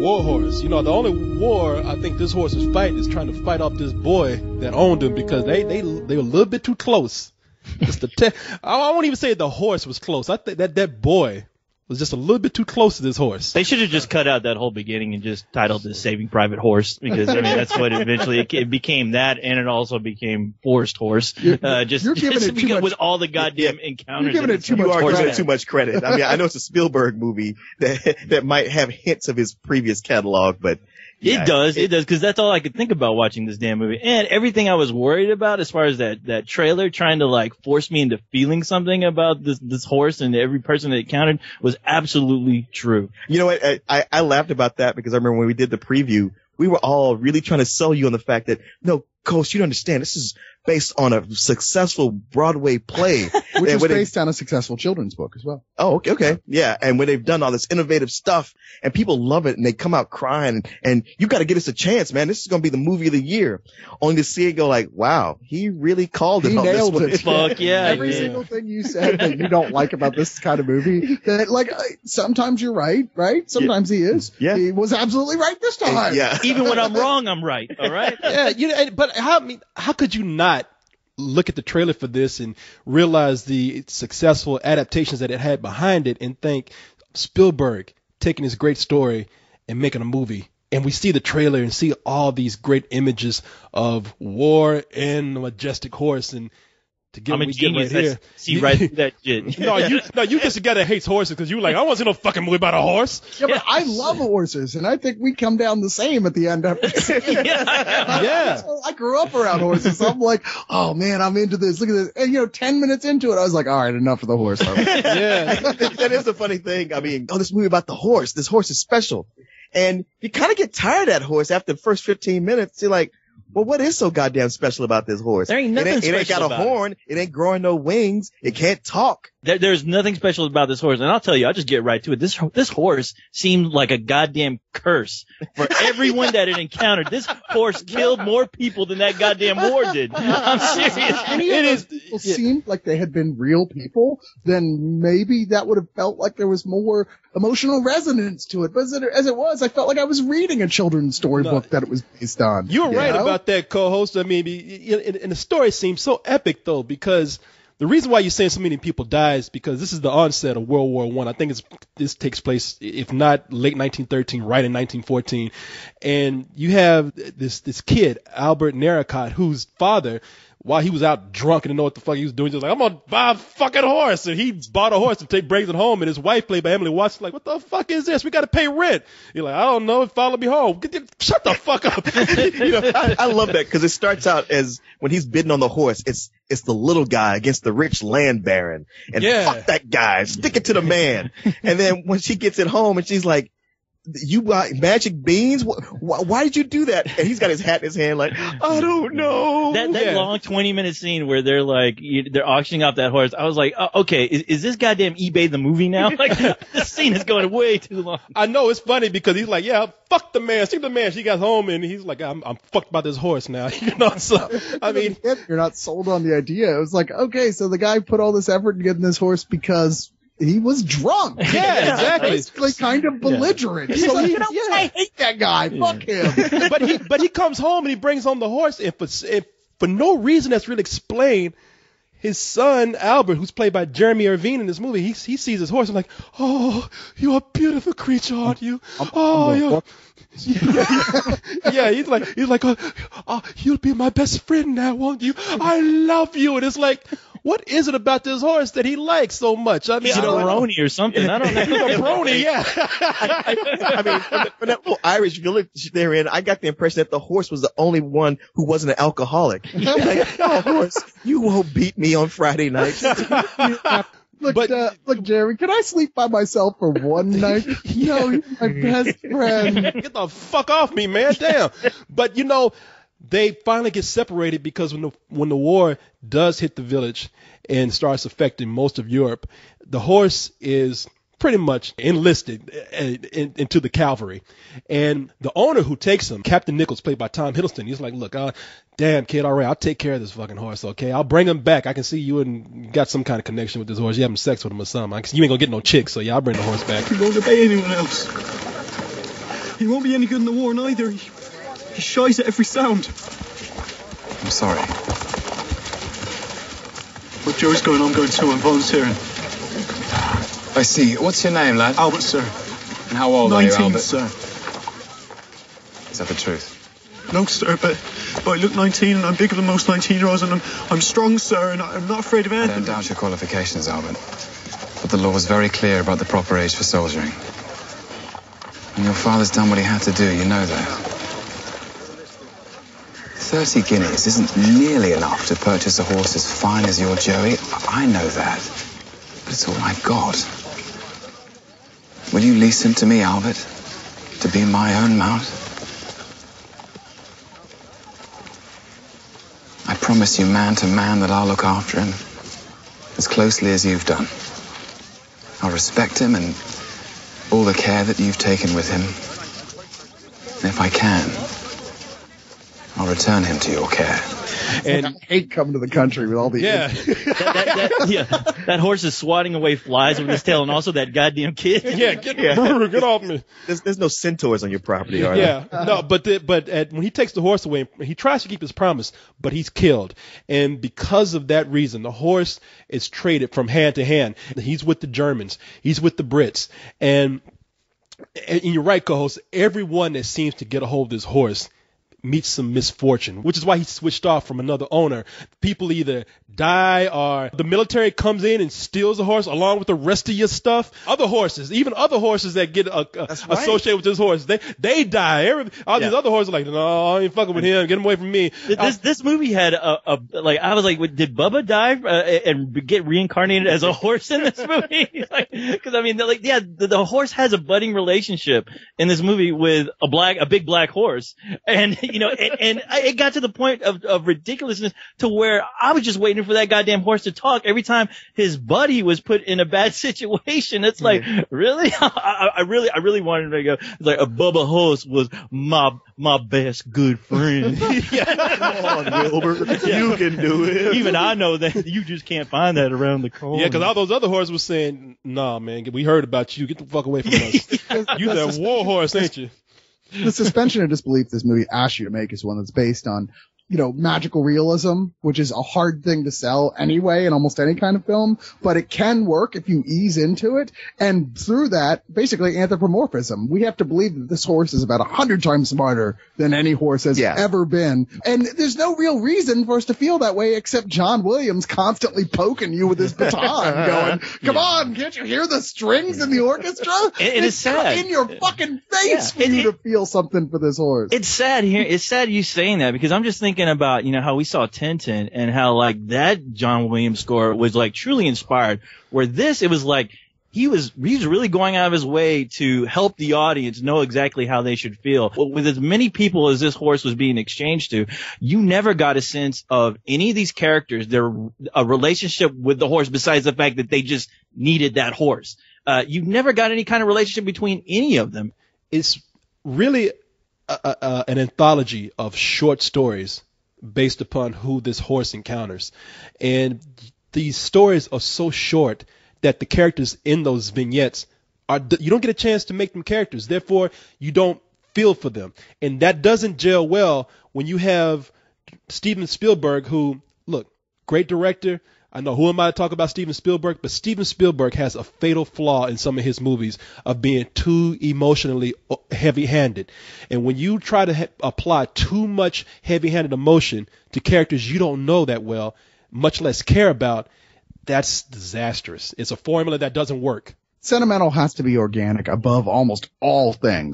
war horse. You know, the only war I think this horse is fighting is trying to fight off this boy that owned him because they were a little bit too close. I won't even say the horse was close. I think that boy was just a little bit too close to this horse. They should have just cut out that whole beginning and just titled this Saving Private Horse, because I mean that's what eventually it became, that, and it also became Forced Horse. You're giving it too much, with all the goddamn encounters. You're giving it too much You are credit. giving it too much credit. I mean, I know it's a Spielberg movie that might have hints of his previous catalog, but yeah, It does, because that's all I could think about watching this damn movie. And everything I was worried about as far as that trailer trying to like force me into feeling something about this horse and every person that it counted was absolutely true. You know what? I laughed about that because I remember when we did the preview, we were all really trying to sell you on the fact that, no, Coach, you don't understand. This is based on a successful Broadway play. Which is based on a successful children's book as well. Oh, okay. Yeah. And when they've done all this innovative stuff and people love it and they come out crying and you got to give us a chance, man. This is going to be the movie of the year. Only to see it go like, wow, he really called it. He on this nailed one. it. Fuck yeah. Every single thing you said that you don't like about this kind of movie, that like sometimes you're right? Sometimes he is. Yeah. He was absolutely right this time. Yeah. Even when I'm wrong, I'm right. All right. Yeah, but how could you not look at the trailer for this and realize the successful adaptations that it had behind it and think Spielberg taking this great story and making a movie? And we see the trailer and see all these great images of war and the majestic horse, and to get I'm what a we get genius. right here. See right through that shit. You just a guy that hates horses because you like, I want to see no fucking movie about a horse. Yeah, but I love horses, and I think we come down the same at the end. Yeah. I grew up around horses, so I'm like, oh man, I'm into this. Look at this. And 10 minutes into it, I was like, all right, enough of the horse. Yeah. That is the funny thing. I mean, this movie about the horse. This horse is special. And you kind of get tired of that horse after the first 15 minutes. You're like, well, what is so goddamn special about this horse? There ain't nothing it ain't special got a about horn. It ain't growing no wings. It can't talk. There's nothing special about this horse, and I'll tell you, I'll just get right to it. This horse seemed like a goddamn curse for everyone that it encountered. This horse killed more people than that goddamn war did. I'm serious. People seemed like they had been real people, then maybe that would have felt like there was more emotional resonance to it. But as it was, I felt like I was reading a children's storybook that it was based on. You were right about that, co-host. I mean, and the story seems so epic, though, because the reason why you're saying so many people died is because this is the onset of World War I. I think this takes place, if not late 1913, right in 1914. And you have this kid, Albert Narracott, whose father, while he was out drunk and didn't know what the fuck he was doing, just like, I'm going to buy a fucking horse. And he bought a horse and brings it home. And his wife, played by Emily Watson, like, what the fuck is this? We got to pay rent. You're like, I don't know. Follow me home. Shut the fuck up. I love that because it starts out as when he's bidding on the horse. It's the little guy against the rich land baron. And fuck that guy. Stick it to the man. And then when she gets it home and she's like, you got magic beans? Why did you do that? And he's got his hat in his hand like, I don't know. That long 20-minute scene where they're like, they're auctioning off that horse. I was like, okay, is this goddamn eBay the movie now? Like, this scene is going way too long. I know, it's funny because he's like, yeah, fuck the man. See the man. She got home and he's like, I'm fucked by this horse now. So, I mean, you're not sold on the idea. It was like, okay, so the guy put all this effort into getting this horse because he was drunk. Yeah, exactly. Basically kind of belligerent. Yeah. So I hate that guy. Fuck him. But he comes home and he brings home the horse, and for no reason that's really explained, his son Albert, who's played by Jeremy Irvine in this movie, he sees his horse and like, oh, you're a beautiful creature, aren't you? Yeah, he's like, oh, you'll be my best friend now, won't you? I love you. And it's like, what is it about this horse that he likes so much? I mean, he's a brony or something. I don't know. He's a brony, yeah. I mean, from that little Irish village they're in, I got the impression that the horse was the only one who wasn't an alcoholic. Like, oh, horse, you won't beat me on Friday nights. Look, Jeremy, can I sleep by myself for one night? No, you're my best friend. Get the fuck off me, man. Damn. But, they finally get separated because when the war does hit the village and starts affecting most of Europe, the horse is pretty much enlisted into the cavalry. And the owner who takes him, Captain Nichols, played by Tom Hiddleston, he's like, look, damn kid, all right, I'll take care of this fucking horse, okay? I'll bring him back. I can see you got some kind of connection with this horse. You having sex with him or something. You ain't gonna get no chick, so yeah, I'll bring the horse back. You won't obey anyone else. He won't be any good in the war neither. He shies at every sound. I'm sorry. But Joe's going, I'm going too. I'm volunteering. I see. What's your name, lad? Albert, sir. And how old are you, 19, Albert? sir. Is that the truth? No, sir, but I look 19 and I'm bigger than most 19-year-olds and I'm strong, sir, and I'm not afraid of I anything. don't doubt your qualifications, Albert. But the law was very clear about the proper age for soldiering. And your father's done what he had to do, you know that. 30 guineas isn't nearly enough to purchase a horse as fine as your Joey. I know that. But it's all I've got. Will you lease him to me, Albert? To be my own mount? I promise you, man to man, that I'll look after him as closely as you've done. I'll respect him and all the care that you've taken with him. And if I can, I'll return him to your care. And I hate coming to the country with all the that horse is swatting away flies with his tail, and also that goddamn kid. Get off me. There's no centaurs on your property, are there? Yeah, no, but when he takes the horse away, he tries to keep his promise, but he's killed, and because of that reason, the horse is traded from hand to hand. He's with the Germans, he's with the Brits, and you're right, co-host. Everyone that seems to get a hold of this horse meets some misfortune, which is why he switched off from another owner. People either die or the military comes in and steals the horse along with the rest of your stuff. Even other horses that get associated with this horse, they die. All these other horses are like, no, I ain't fucking with him. Get him away from me. This movie had I was like, did Bubba die and get reincarnated as a horse in this movie? Because the horse has a budding relationship in this movie with a big black horse, and it got to the point of ridiculousness to where I was just waiting for that goddamn horse to talk every time his buddy was put in a bad situation. It's like, really? I really wanted to go, it's like, a Bubba horse was my best good friend. Come on, Wilbur. Yeah. You can do it. Even I know that you just can't find that around the corner. Yeah, because all those other horses were saying, nah, man, we heard about you. Get the fuck away from us. You that war horse, ain't you? The suspension of disbelief this movie asks you to make is one that's based on, magical realism, which is a hard thing to sell anyway in almost any kind of film, but it can work if you ease into it. And through that, basically anthropomorphism. We have to believe that this horse is about 100 times smarter than any horse has ever been. And there's no real reason for us to feel that way except John Williams constantly poking you with his baton going, come on, can't you hear the strings in the orchestra? It's sad. In your fucking face for you to feel something for this horse. It's sad here. It's sad you saying that, because I'm just thinking about, how we saw Tintin and how that John Williams score was truly inspired, where it was like he was really going out of his way to help the audience know exactly how they should feel. With as many people as this horse was being exchanged to, you never got a sense of any of these characters, a relationship with the horse besides the fact that they just needed that horse. You never got any kind of relationship between any of them. It's really an anthology of short stories based upon who this horse encounters. And these stories are so short that the characters in those vignettes you don't get a chance to make them characters. Therefore, you don't feel for them. And that doesn't gel well when you have Steven Spielberg, who, look, great director. I know, who am I to talk about Steven Spielberg? But Steven Spielberg has a fatal flaw in some of his movies of being too emotionally heavy-handed. And when you try to apply too much heavy-handed emotion to characters you don't know that well, much less care about, that's disastrous. It's a formula that doesn't work. Sentimental has to be organic above almost all things.